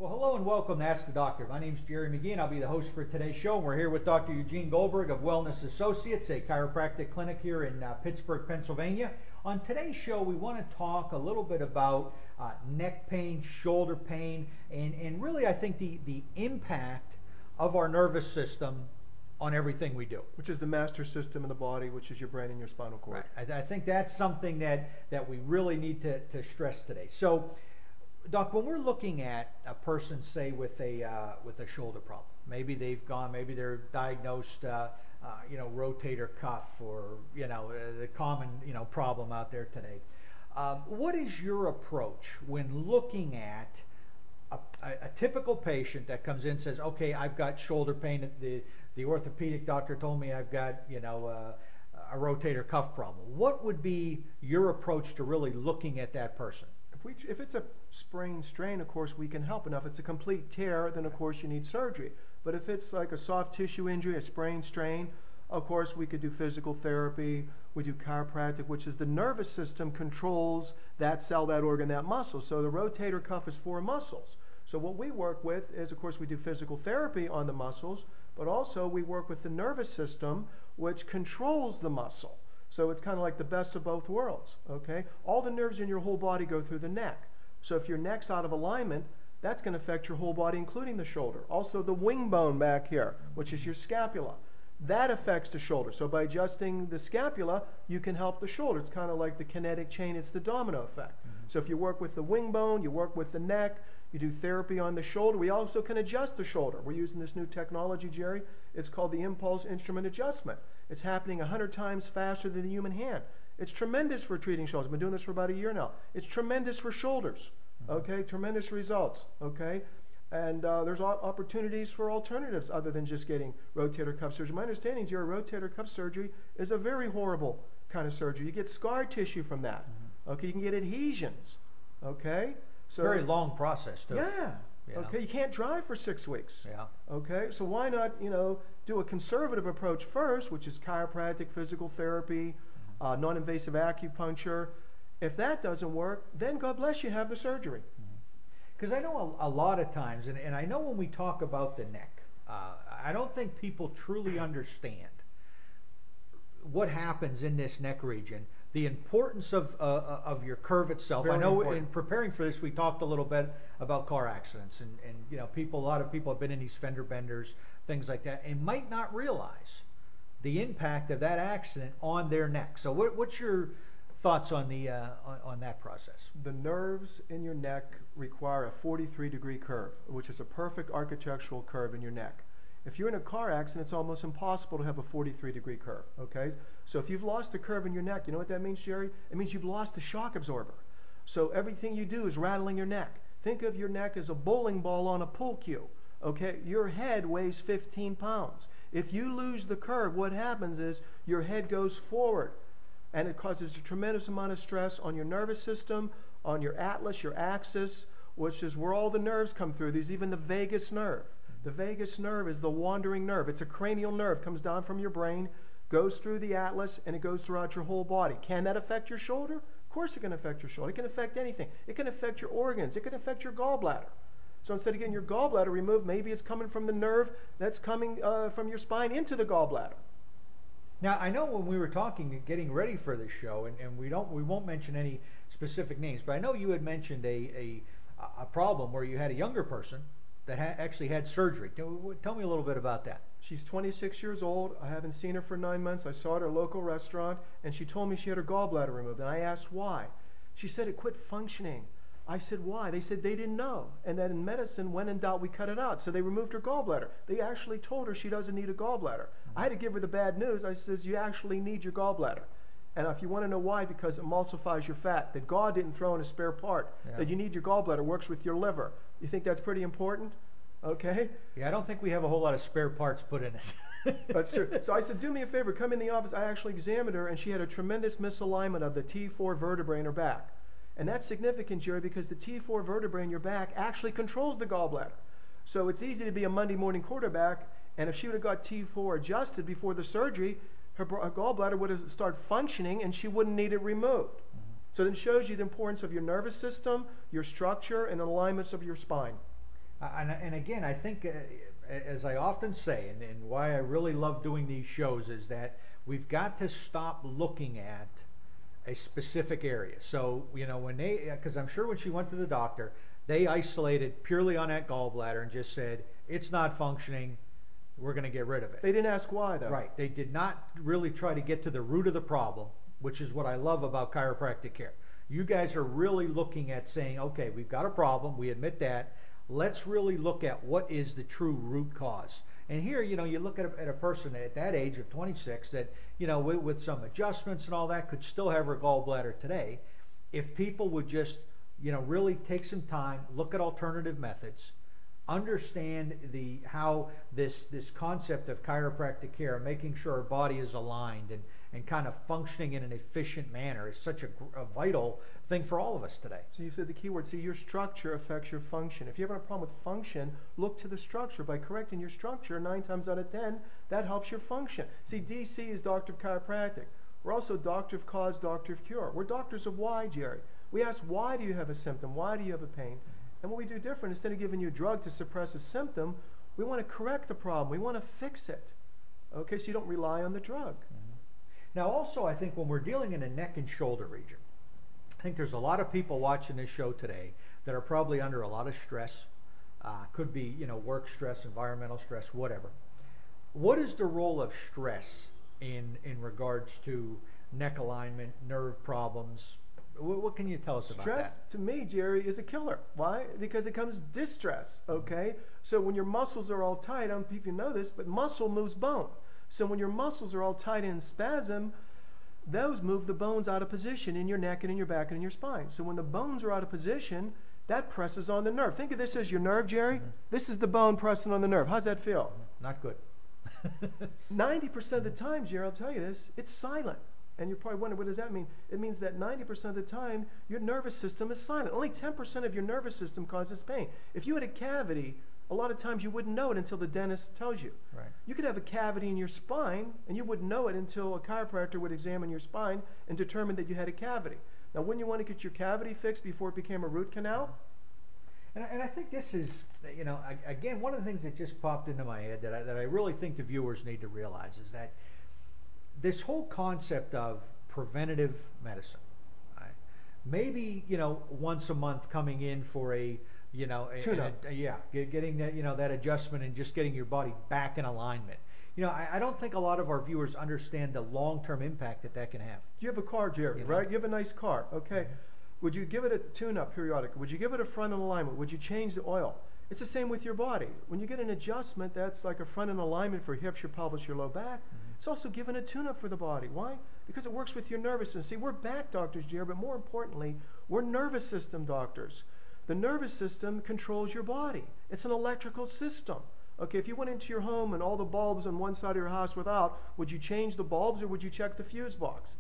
Well, hello and welcome to Ask the Doctor. My name is Jerry McGee and I'll be the host for today's show. We're here with Dr. Eugene Goldberg of Wellness Associates, a chiropractic clinic here in Pittsburgh, Pennsylvania. On today's show, we want to talk a little bit about neck pain, shoulder pain, and really I think the impact of our nervous system on everything we do. Which is the master system in the body, which is your brain and your spinal cord. Right. I think that's something that we really need to stress today. So, Doc, when we're looking at a person, say, with a shoulder problem, maybe they're diagnosed, rotator cuff, or the common problem out there today. What is your approach when looking at a typical patient that comes in and says, okay, I've got shoulder pain. The orthopedic doctor told me I've got a rotator cuff problem. What would be your approach to really looking at that person? If it's a sprain strain, of course, we can help. And if it's a complete tear, then of course you need surgery. But if it's like a soft tissue injury, a sprain strain, of course we could do physical therapy. We do chiropractic, which is the nervous system controls that cell, that organ, that muscle. So the rotator cuff is for muscles. So what we work with is, of course, we do physical therapy on the muscles, but also we work with the nervous system, which controls the muscle. So it's kind of like the best of both worlds, okay? All the nerves in your whole body go through the neck. So if your neck's out of alignment, that's going to affect your whole body, including the shoulder. Also the wing bone back here, which is your scapula. That affects the shoulder. So by adjusting the scapula, you can help the shoulder. It's kind of like the kinetic chain. It's the domino effect. So if you work with the wing bone, you work with the neck, you do therapy on the shoulder. We also can adjust the shoulder. We're using this new technology, Jerry. It's called the impulse instrument adjustment. It's happening 100 times faster than the human hand. It's tremendous for treating shoulders. I've been doing this for about a year now. It's tremendous for shoulders, okay? Tremendous results, okay? And there's opportunities for alternatives other than just getting rotator cuff surgery. My understanding, Jerry, rotator cuff surgery is a very horrible kind of surgery. You get scar tissue from that, okay? You can get adhesions, okay? So, very long process, too. Yeah. Okay, you can't drive for 6 weeks. Yeah. Okay, so why not, do a conservative approach first, which is chiropractic, physical therapy, non-invasive acupuncture. If that doesn't work, then God bless you, have the surgery. Because I know a lot of times, and I know when we talk about the neck, I don't think people truly understand what happens in this neck region, the importance of your curve itself. Very I know important. in preparing for this, we talked a little bit about car accidents, and a lot of people have been in these fender benders, things like that, and might not realize the impact of that accident on their neck. So what's your thoughts on on that process? The nerves in your neck require a 43-degree curve, which is a perfect architectural curve in your neck. If you're in a car accident, it's almost impossible to have a 43-degree curve, okay? So if you've lost a curve in your neck, you know what that means, Jerry? It means you've lost the shock absorber. So everything you do is rattling your neck. Think of your neck as a bowling ball on a pool cue, okay? Your head weighs 15 pounds. If you lose the curve, what happens is your head goes forward, and it causes a tremendous amount of stress on your nervous system, on your atlas, your axis, which is where all the nerves come through. There's even the vagus nerve. The vagus nerve is the wandering nerve. It's a cranial nerve, comes down from your brain, goes through the atlas, and it goes throughout your whole body. Can that affect your shoulder? Of course it can affect your shoulder. It can affect anything. It can affect your organs. It can affect your gallbladder. So instead of getting your gallbladder removed, maybe it's coming from the nerve that's coming from your spine into the gallbladder. Now, I know when we were getting ready for this show, and we won't mention any specific names, but I know you had mentioned a problem where you had a younger person that actually had surgery. Tell me a little bit about that. She's 26 years old. I haven't seen her for 9 months. I saw her at a local restaurant, and she told me she had her gallbladder removed. And I asked why. She said it quit functioning. I said why? They said they didn't know. And that in medicine, when in doubt, we cut it out. So they removed her gallbladder. They actually told her she doesn't need a gallbladder. I had to give her the bad news. I says, you actually need your gallbladder. And if you want to know why, because it emulsifies your fat, that God didn't throw in a spare part, that you need your gallbladder, works with your liver. You think that's pretty important? Okay? Yeah, I don't think we have a whole lot of spare parts put in it. That's true. So I said, do me a favor, come in the office. I actually examined her, and she had a tremendous misalignment of the T4 vertebrae in her back. And that's significant, Jerry, because the T4 vertebrae in your back actually controls the gallbladder. So it's easy to be a Monday morning quarterback, and if she would have got T4 adjusted before the surgery, her gallbladder would have started functioning and she wouldn't need it removed. So it shows you the importance of your nervous system, your structure, and alignments of your spine. And again, I think, as I often say, and why I really love doing these shows, is that we've got to stop looking at a specific area. So, you know, when because I'm sure when she went to the doctor, they isolated purely on that gallbladder and just said, it's not functioning, we're going to get rid of it. They didn't ask why, though. Right. They did not really try to get to the root of the problem, which is what I love about chiropractic care. You guys are really looking at saying, okay, we've got a problem, we admit that, let's really look at what is the true root cause. And here, you know, you look at a person at that age of 26 that, you know, with some adjustments and all that, could still have her gallbladder today. If people would just, you know, really take some time, look at alternative methods, understand how this concept of chiropractic care, making sure our body is aligned and kind of functioning in an efficient manner, is such a vital thing for all of us today. So you said the key word. See, your structure affects your function. If you have a problem with function, look to the structure. By correcting your structure, 9 times out of 10, that helps your function. See, DC is doctor of chiropractic. We're also doctor of cause, doctor of cure. We're doctors of why, Jerry. We ask, why do you have a symptom? Why do you have a pain? And what we do different, instead of giving you a drug to suppress a symptom, we want to correct the problem. We want to fix it. Okay, so you don't rely on the drug. Now also, I think when we're dealing in the neck and shoulder region, I think there's a lot of people watching this show today that are probably under a lot of stress. Could be, you know, work stress, environmental stress, whatever. What is the role of stress in regards to neck alignment, nerve problems? What can you tell us about that? Stress, to me, Jerry, is a killer. Why? Because it comes distress, okay? So when your muscles are all tight, I don't know if you know this, but muscle moves bone. So when your muscles are all tight in spasm, those move the bones out of position in your neck and in your back and in your spine. So when the bones are out of position, that presses on the nerve. Think of this as your nerve, Jerry. This is the bone pressing on the nerve. How's that feel? Not good. 90% of the time, Jerry, I'll tell you this, it's silent. And you're probably wondering, what does that mean? It means that 90% of the time, your nervous system is silent. Only 10% of your nervous system causes pain. If you had a cavity, a lot of times you wouldn't know it until the dentist tells you. Right. You could have a cavity in your spine, and you wouldn't know it until a chiropractor would examine your spine and determine that you had a cavity. Now, wouldn't you want to get your cavity fixed before it became a root canal? And I think this is, you know, again, one of the things that just popped into my head that I really think the viewers need to realize is that this whole concept of preventative medicine, right? Maybe, you know, once a month coming in for a, you know, getting that, you know, that adjustment and just getting your body back in alignment. You know, I don't think a lot of our viewers understand the long-term impact that can have. You have a car, Jerry, you know? right? You have a nice car, okay? Would you give it a tune-up periodically? Would you give it a front-end alignment? Would you change the oil? It's the same with your body. When you get an adjustment, that's like a front-end alignment for your hips, your pelvis, your low back. It's also given a tune-up for the body. Why? Because it works with your nervous system. See, we're back doctors, Jerry, but more importantly, we're nervous system doctors. The nervous system controls your body. It's an electrical system. Okay, if you went into your home and all the bulbs on one side of your house were out, would you change the bulbs or would you check the fuse box?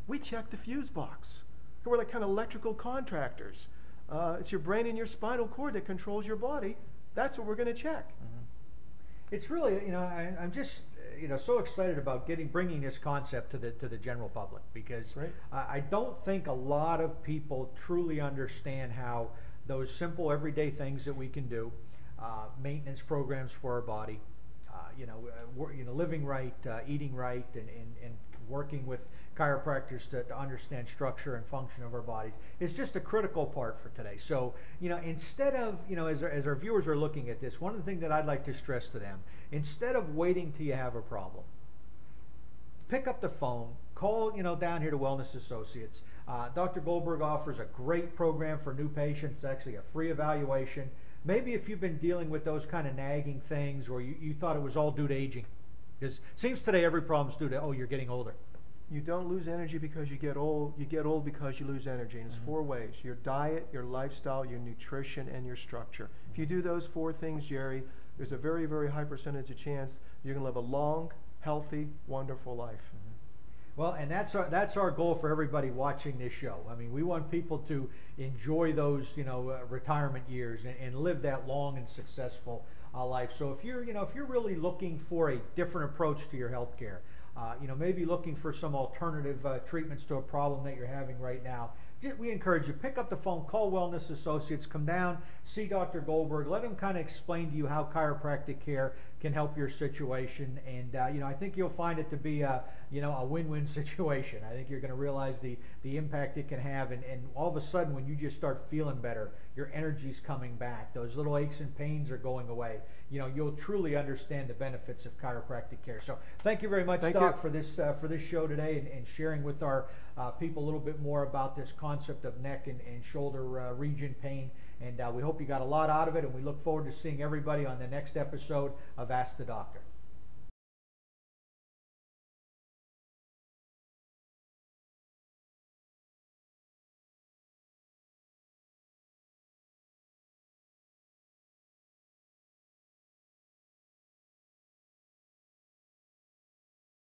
We check the fuse box. We're like kind of electrical contractors. It's your brain and your spinal cord that controls your body. That's what we're going to check. It's really, you know, I'm just, you know, so excited about bringing this concept to the general public, because I don't think a lot of people truly understand how those simple everyday things that we can do, maintenance programs for our body, living right, eating right, and working with chiropractors to understand structure and function of our bodies is just a critical part for today. So, you know, instead of, you know, as our viewers are looking at this, one of the things that I'd like to stress to them, instead of waiting till you have a problem, pick up the phone, call, you know, down here to Wellness Associates. Dr. Goldberg offers a great program for new patients, actually a free evaluation. Maybe if you've been dealing with those kind of nagging things, or you thought it was all due to aging. Because it seems today every problem's due to, oh, you're getting older. You don't lose energy because you get old. You get old because you lose energy. And it's 4 ways: your diet, your lifestyle, your nutrition, and your structure. If you do those 4 things, Jerry, there's a very, very high percentage of chance you're going to live a long, healthy, wonderful life. Well, and that's our goal for everybody watching this show. I mean, we want people to enjoy those, you know, retirement years and live that long and successful life. So if you're really looking for a different approach to your health care, maybe looking for some alternative treatments to a problem that you're having right now, we encourage you, pick up the phone, call Wellness Associates, come down, see Dr. Goldberg, let him kind of explain to you how chiropractic care can help your situation. And I think you'll find it to be a win-win situation. I think you're going to realize the impact it can have, and all of a sudden when you just start feeling better, your energy's coming back, those little aches and pains are going away. You'll truly understand the benefits of chiropractic care. So thank you very much, Doc, for this show today, and sharing with our people a little bit more about this concept of neck and shoulder region pain. And we hope you got a lot out of it, and we look forward to seeing everybody on the next episode of Ask the Doctor.